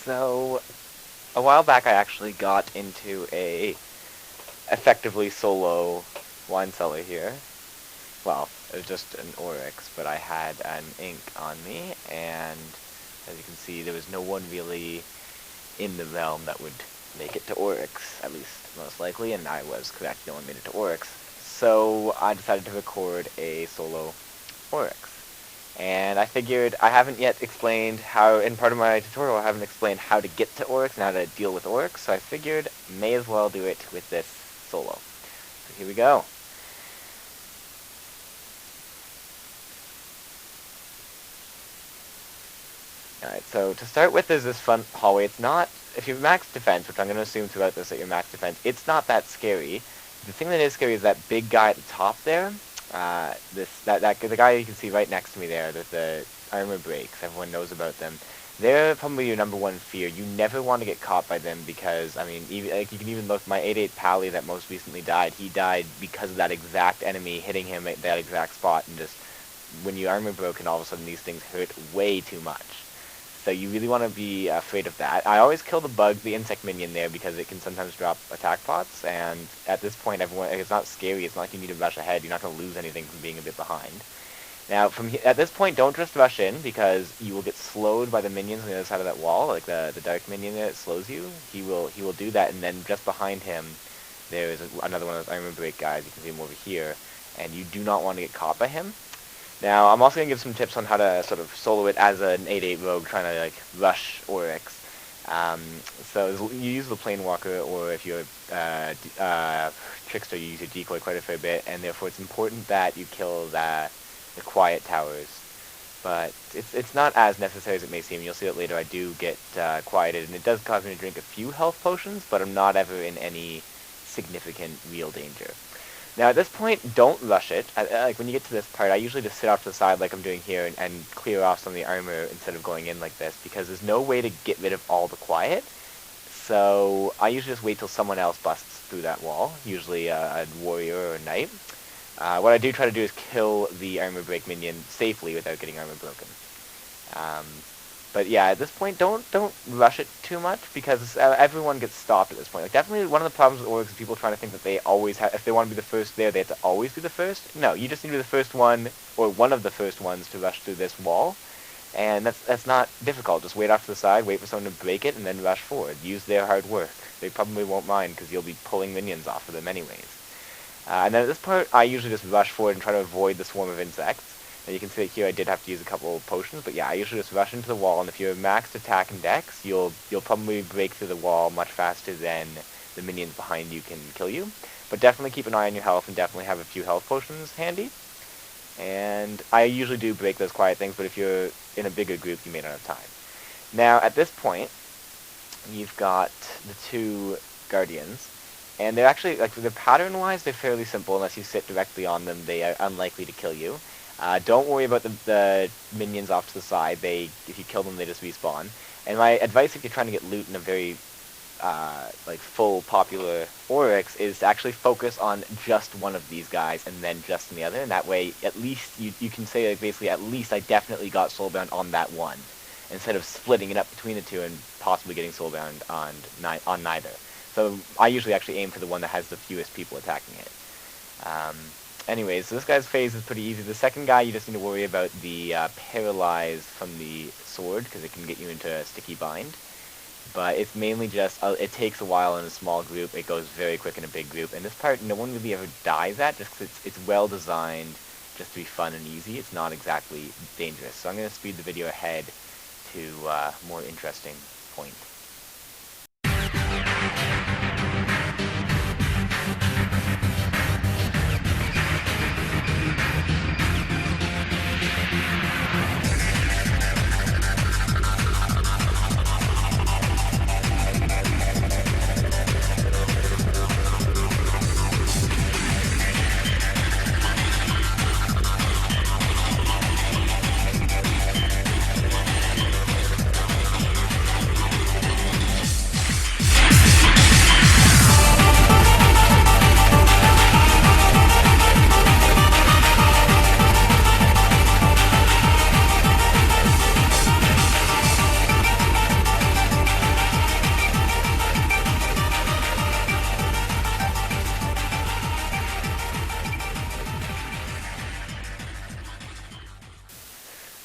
So, a while back I actually got into a effectively solo wine cellar here. Well, it was just an Oryx, but I had an ink on me, and as you can see, there was no one really in the realm that would make it to Oryx, at least most likely, and I was correct, no one made it to Oryx. So I decided to record a solo Oryx. And I figured I haven't yet explained how, in part of my tutorial, I haven't explained how to get to Oryx and how to deal with Oryx, so I figured may as well do it with this solo. So here we go. Alright, so to start with is this front hallway. It's not, if you're max defense, which I'm going to assume throughout this that you're max defense, it's not that scary. The thing that is scary is that big guy at the top there. The guy you can see right next to me there, the armor breaks, everyone knows about them. They're probably your number one fear. You never want to get caught by them because, I mean, even, like, you can even look, my 8/8 Pally that most recently died, he died because of that exact enemy hitting him at that exact spot, and just, when you armor broken, all of a sudden these things hurt way too much. So you really want to be afraid of that. I always kill the insect minion there, because it can sometimes drop attack pots, and at this point, everyone, it's not scary, it's not like you need to rush ahead, you're not going to lose anything from being a bit behind. Now, at this point, don't just rush in, because you will get slowed by the minions on the other side of that wall, like the dark minion there that slows you. He will do that, and then just behind him, there is another one of those armor break guys, you can see him over here, and you do not want to get caught by him. Now, I'm also going to give some tips on how to sort of solo it as an 8/8 rogue trying to, like, rush Oryx. So you use the Planewalker, or if you're Trickster, you use your decoy quite a fair bit, and therefore it's important that you kill the quiet towers. But it's not as necessary as it may seem. You'll see that later I do get quieted, and it does cause me to drink a few health potions, but I'm not ever in any significant real danger. Now, at this point, don't rush it. Like, when you get to this part, I usually just sit off to the side like I'm doing here and clear off some of the armor instead of going in like this, because there's no way to get rid of all the quiet. So I usually just wait till someone else busts through that wall, usually a warrior or a knight. What I do try to do is kill the armor break minion safely without getting armor broken. But yeah, at this point, don't rush it too much, because everyone gets stopped at this point. Like, definitely one of the problems with Oryx is people trying to think that they always have, if they want to be the first there, they have to always be the first. No, you just need to be the first one, or one of the first ones to rush through this wall, and that's not difficult. Just wait off to the side, wait for someone to break it, and then rush forward. Use their hard work. They probably won't mind, because you'll be pulling minions off of them anyways. And then at this part, I usually just rush forward and try to avoid the swarm of insects. And you can see that here I did have to use a couple of potions, but yeah, I usually just rush into the wall, and if you're maxed attack and dex, you'll probably break through the wall much faster than the minions behind you can kill you. But definitely keep an eye on your health, and definitely have a few health potions handy. And I usually do break those quiet things, but if you're in a bigger group, you may not have time. Now, at this point, you've got the two guardians, and they're actually, like, the pattern-wise, they're fairly simple. Unless you sit directly on them, they are unlikely to kill you. Don't worry about the minions off to the side. If you kill them, they just respawn. And my advice, if you're trying to get loot in a very like full popular Oryx, is to actually focus on just one of these guys and then just on the other. And that way, at least you can say, like, basically, at least I definitely got soulbound on that one, instead of splitting it up between the two and possibly getting soulbound on neither. So I usually actually aim for the one that has the fewest people attacking it. Anyways, so this guy's phase is pretty easy. The second guy, you just need to worry about the paralyze from the sword, because it can get you into a sticky bind. But it's mainly just, it takes a while in a small group, it goes very quick in a big group. And this part, no one really ever dies at, just because it's well designed just to be fun and easy. It's not exactly dangerous. So I'm going to speed the video ahead to a more interesting point.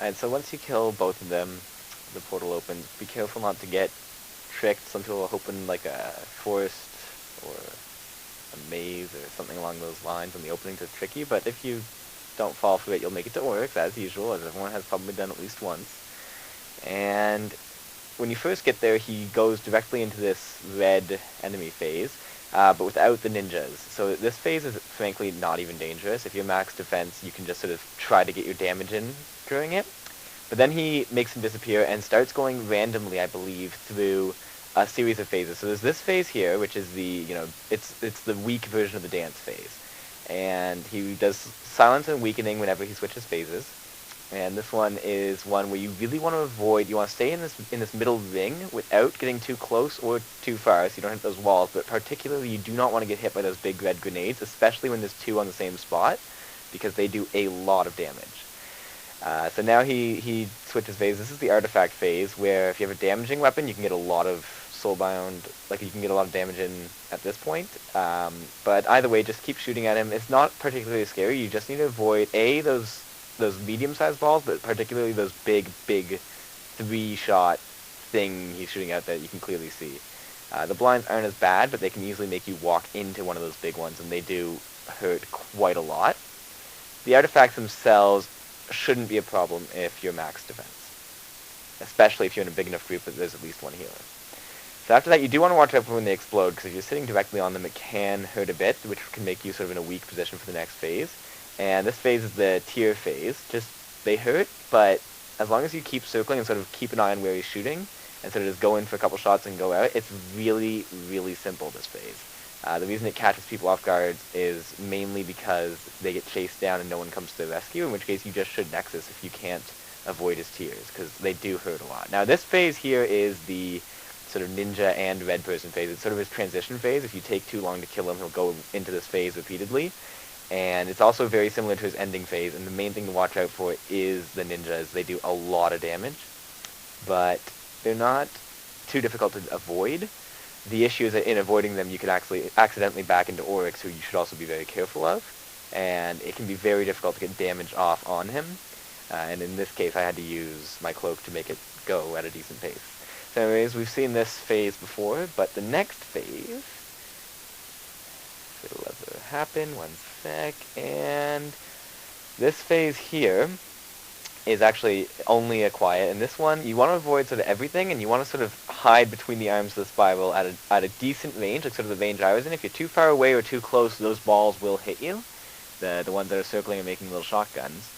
Alright, so once you kill both of them, the portal opens. Be careful not to get tricked. Some people will open like a forest or a maze or something along those lines, and the openings are tricky, but if you don't fall for it, you'll make it to Oryx, as usual, as everyone has probably done at least once. And when you first get there, he goes directly into this red enemy phase, but without the ninjas. So this phase is frankly not even dangerous. If you're max defense, you can just sort of try to get your damage in during it. But then he makes him disappear and starts going randomly, I believe, through a series of phases. So there's this phase here, which is the, it's the weak version of the dance phase. And he does silence and weakening whenever he switches phases. And this one is one where you really want to avoid, you want to stay in this middle ring without getting too close or too far, so you don't hit those walls, but particularly you do not want to get hit by those big red grenades, especially when there's two on the same spot, because they do a lot of damage. So now he switches phases. This is the artifact phase, where if you have a damaging weapon, you can get a lot of soulbound, like you can get a lot of damage in at this point. But either way, just keep shooting at him. It's not particularly scary. You just need to avoid, those medium-sized balls, but particularly those big three-shot thing he's shooting out that you can clearly see. The blinds aren't as bad, but they can easily make you walk into one of those big ones, and they do hurt quite a lot. The artifacts themselves shouldn't be a problem if you're max defense, especially if you're in a big enough group that there's at least one healer. So after that, you do want to watch out for when they explode, because if you're sitting directly on them, it can hurt a bit, which can make you sort of in a weak position for the next phase. And this phase is the tier phase. They hurt, but as long as you keep circling and sort of keep an eye on where he's shooting, and sort of just go in for a couple shots and go out, it's really, really simple, this phase. The reason it catches people off guard is mainly because they get chased down and no one comes to their rescue, in which case you just should Nexus if you can't avoid his tiers, because they do hurt a lot. Now this phase here is the sort of ninja and red person phase. It's sort of his transition phase. If you take too long to kill him, he'll go into this phase repeatedly. And it's also very similar to his ending phase, and the main thing to watch out for is the ninjas. They do a lot of damage, but they're not too difficult to avoid. The issue is that in avoiding them, you can actually accidentally back into Oryx, who you should also be very careful of, and it can be very difficult to get damage off on him, and in this case I had to use my cloak to make it go at a decent pace. So anyways, we've seen this phase before, but the next phase, it'll ever happen, one sec, and this phase here is actually only a quiet. In this one, you want to avoid sort of everything, and you want to sort of hide between the arms of the spiral at a decent range, like sort of the range I was in. If you're too far away or too close, those balls will hit you, the ones that are circling and making little shotguns.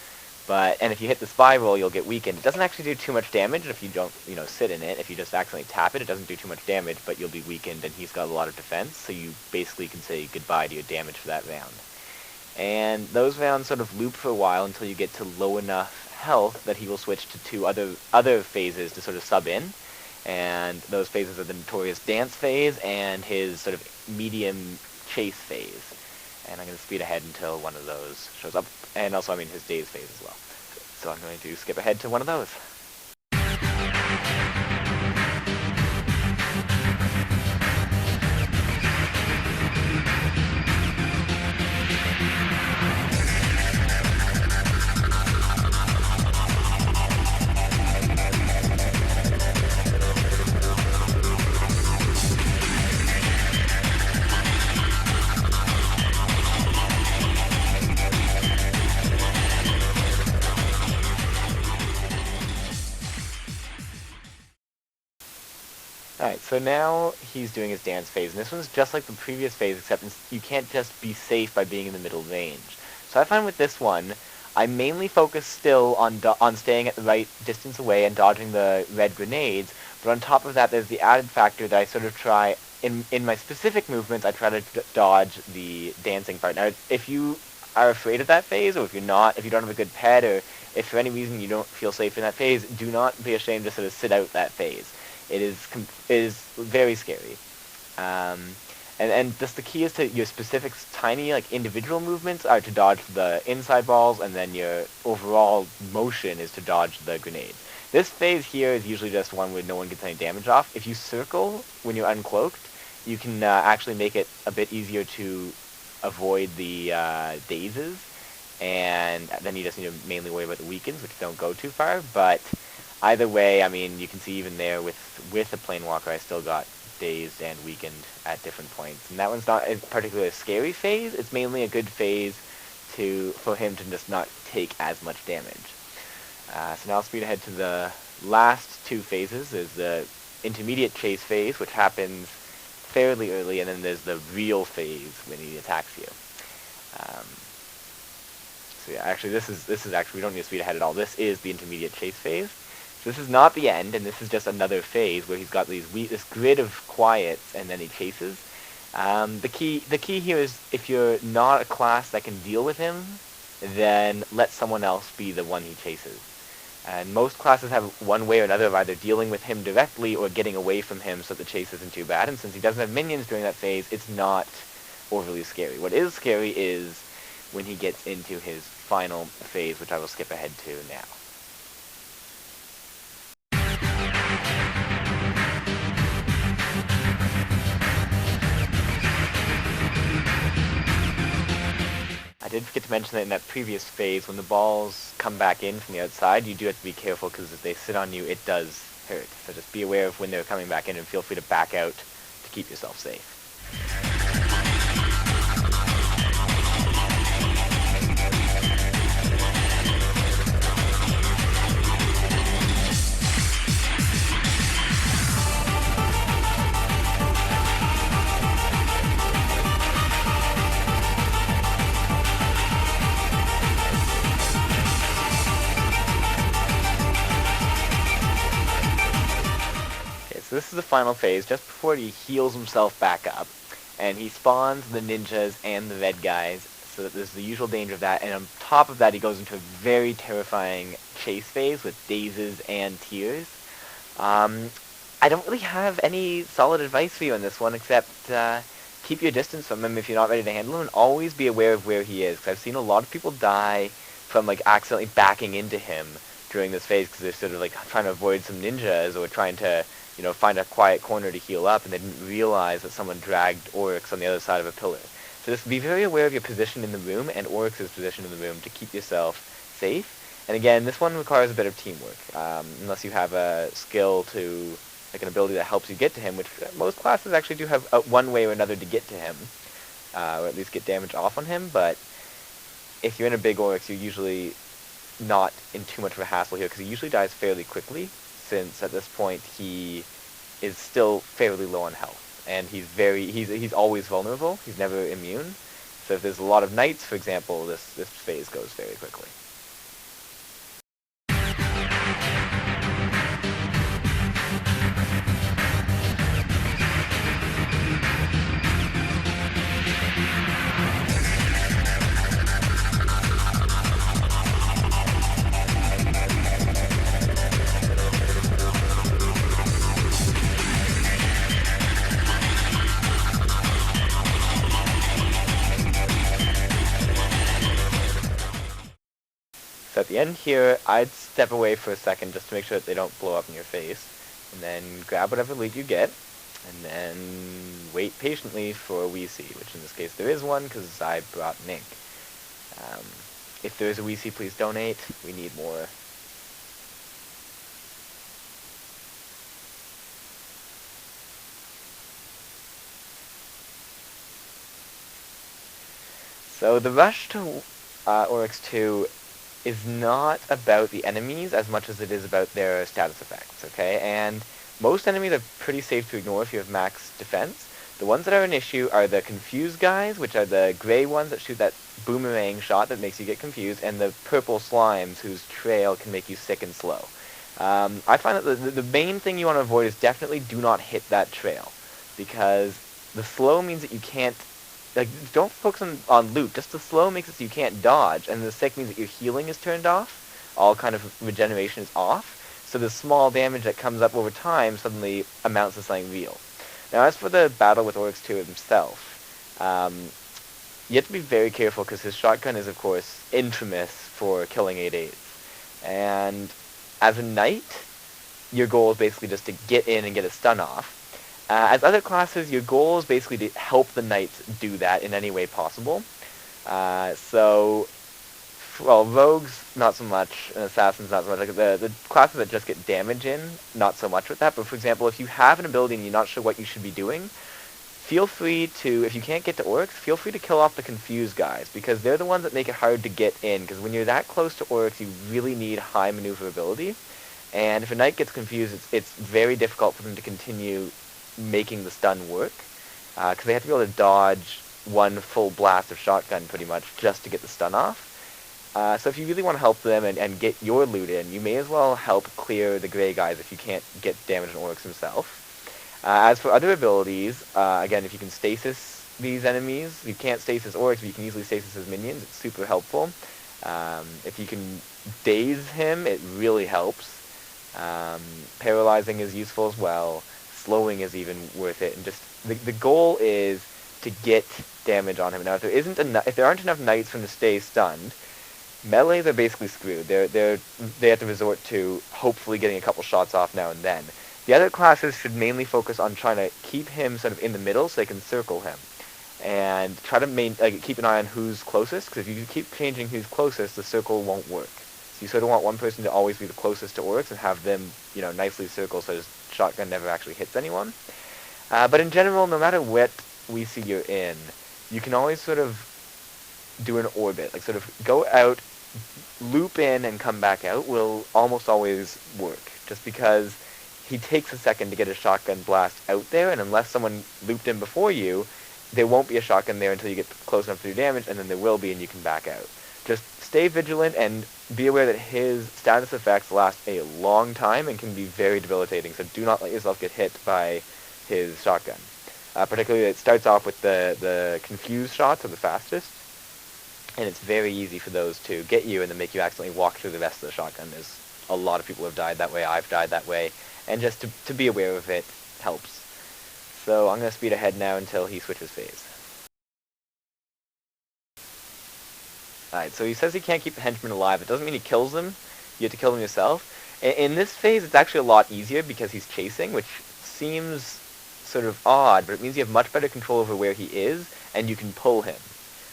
And if you hit the spiral, you'll get weakened. It doesn't actually do too much damage if you don't, sit in it. If you just accidentally tap it, it doesn't do too much damage, but you'll be weakened, and he's got a lot of defense, so you basically can say goodbye to your damage for that round. And those rounds sort of loop for a while until you get to low enough health that he will switch to two other phases to sort of sub in, and those phases are the notorious dance phase and his sort of medium chase phase. And I'm going to speed ahead until one of those shows up, and also his daze phase as well. So I'm going to skip ahead to one of those. Alright, so now he's doing his dance phase, and this one's just like the previous phase, except you can't just be safe by being in the middle range. So I find with this one, I mainly focus still on staying at the right distance away and dodging the red grenades, but on top of that there's the added factor that I sort of try, in my specific movements, I try to dodge the dancing part. Now, if you are afraid of that phase, or if you don't have a good pet, or if for any reason you don't feel safe in that phase, do not be ashamed to sort of sit out that phase. It is very scary. And just the key is to your specific tiny, individual movements are to dodge the inside balls, and then your overall motion is to dodge the grenades. This phase here is usually just one where no one gets any damage off. If you circle when you're uncloaked, you can actually make it a bit easier to avoid the dazes. and then you just need to mainly worry about the weakens, which don't go too far. But either way, I mean, you can see even there with a Planewalker, I still got dazed and weakened at different points. And that one's not a particularly scary phase. It's mainly a good phase for him to just not take as much damage. So now I'll speed ahead to the last two phases. There's the intermediate chase phase, which happens fairly early, and then there's the real phase when he attacks you. So yeah, actually this is actually, we don't need to speed ahead at all. This is the intermediate chase phase. So this is not the end, and this is just another phase where he's got this grid of quiets, and then he chases. The key here is, if you're not a class that can deal with him, then let someone else be the one he chases. And most classes have one way or another of either dealing with him directly or getting away from him so the chase isn't too bad. And since he doesn't have minions during that phase, it's not overly scary. What is scary is when he gets into his final phase, which I will skip ahead to now. I did forget to mention that in that previous phase, when the balls come back in from the outside, you do have to be careful, because if they sit on you, it does hurt. So just be aware of when they're coming back in, and feel free to back out to keep yourself safe. So this is the final phase, just before he heals himself back up, and he spawns the ninjas and the red guys, so that there's the usual danger of that, and on top of that he goes into a very terrifying chase phase with dazes and tears. I don't really have any solid advice for you on this one, except keep your distance from him if you're not ready to handle him, and always be aware of where he is, because I've seen a lot of people die from like accidentally backing into him during this phase, because they're sort of like trying to avoid some ninjas, or trying to, you know, find a quiet corner to heal up, and they didn't realize that someone dragged Oryx on the other side of a pillar. So just be very aware of your position in the room and Oryx's position in the room to keep yourself safe. And again, this one requires a bit of teamwork, unless you have a skill to, like an ability that helps you get to him, which most classes actually do have one way or another to get to him, or at least get damage off on him. But if you're in a big Oryx, you're usually not in too much of a hassle here, because he usually dies fairly quickly, since at this point he is still fairly low on health, and he's always vulnerable. He's never immune. So if there's a lot of knights, for example, this phase goes very quickly. So at the end here, I'd step away for a second just to make sure that they don't blow up in your face, and then grab whatever loot you get, and then wait patiently for a WC, which in this case there is one, because I brought an ink. If there is a WC, please donate. We need more. So the rush to Oryx 2 is not about the enemies as much as it is about their status effects, okay? And most enemies are pretty safe to ignore if you have max defense. The ones that are an issue are the confused guys, which are the gray ones that shoot that boomerang shot that makes you get confused, and the purple slimes whose trail can make you sick and slow. I find that the main thing you want to avoid is definitely do not hit that trail, because the slow means that you can't, like, don't focus on loot. Just the slow makes it so you can't dodge, and the sick means that your healing is turned off. All kind of regeneration is off. So the small damage that comes up over time suddenly amounts to something real. Now, as for the battle with Oryx 2 himself, you have to be very careful, because his shotgun is, of course, infamous for killing 8/8s. And as a knight, your goal is basically just to get in and get a stun off. As other classes, your goal is basically to help the knights do that in any way possible. So well, rogues not so much, and assassins not so much. Like the classes that just get damage in, not so much with that. But for example, if you have an ability and you're not sure what you should be doing, feel free to, if you can't get to Oryx, feel free to kill off the confused guys, because they're the ones that make it hard to get in, because when you're that close to Oryx, you really need high maneuverability, and if a knight gets confused, it's very difficult for them to continue making the stun work, because they have to be able to dodge one full blast of shotgun, pretty much, just to get the stun off. So if you really want to help them and get your loot in, you may as well help clear the gray guys if you can't get damage on Oryx himself. As for other abilities, again, if you can stasis these enemies, you can't stasis Oryx, but you can easily stasis his minions, it's super helpful. If you can daze him, it really helps. Paralyzing is useful as well. Slowing is even worth it. And just the goal is to get damage on him. Now, if there aren't enough knights for him to stay stunned, melees are basically screwed. They have to resort to hopefully getting a couple shots off now and then. The other classes should mainly focus on trying to keep him sort of in the middle so they can circle him. And try to keep an eye on who's closest, because if you keep changing who's closest, the circle won't work. So you sort of want one person to always be the closest to Oryx and have them, nicely circle so his shotgun never actually hits anyone. But in general, no matter what we see you're in, you can always sort of do an orbit, like sort of go out, loop in, and come back out will almost always work, just because he takes a second to get a shotgun blast out there, and unless someone looped in before you, there won't be a shotgun there until you get close enough to do damage, and then there will be, and you can back out. Just stay vigilant, and be aware that his status effects last a long time and can be very debilitating, so do not let yourself get hit by his shotgun. Particularly, it starts off with the confused shots are the fastest, and it's very easy for those to get you and then make you accidentally walk through the rest of the shotgun. There's a lot of people who have died that way, I've died that way, and just to be aware of it helps. So I'm going to speed ahead now until he switches phase. Alright, so he says he can't keep the henchman alive. It doesn't mean he kills them, you have to kill them yourself. In this phase, it's actually a lot easier because he's chasing, which seems sort of odd, but it means you have much better control over where he is, and you can pull him,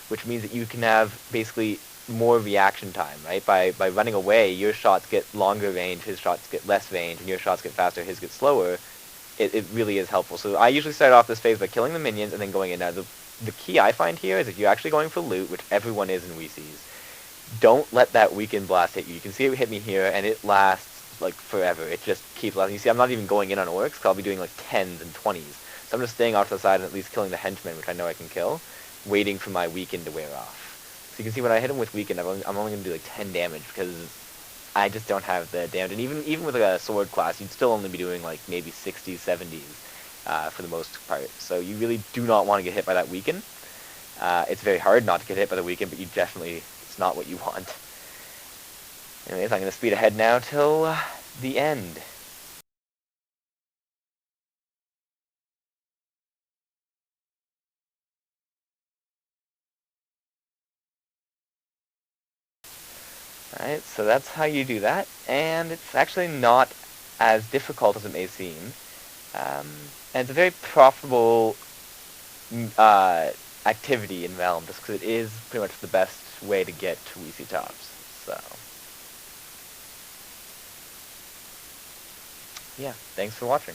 which means that you can have basically more reaction time, right? By running away, your shots get longer range, his shots get less range, and your shots get faster, his get slower. It really is helpful. So I usually start off this phase by killing the minions and then going in. Now, the key I find here is if you're actually going for loot, which everyone is in WCs, don't let that weekend blast hit you. You can see it hit me here, and it lasts, like, forever. It just keeps lasting. You see, I'm not even going in on Oryx, because I'll be doing, like, 10s and 20s. So I'm just staying off to the side and at least killing the henchmen, which I know I can kill, waiting for my weekend to wear off. So you can see when I hit him with weekend, I'm only going to do, like, 10 damage, because I just don't have the damage. And even with, like, a sword class, you'd still only be doing, like, maybe 60s, 70s for the most part. So you really do not want to get hit by that weekend. It's very hard not to get hit by the weekend, but it's not what you want. Anyways, I'm going to speed ahead now till the end. Alright, so that's how you do that, and it's actually not as difficult as it may seem. And it's a very profitable activity in Realm, just because it is pretty much the best way to get to WC tops. So, yeah, thanks for watching.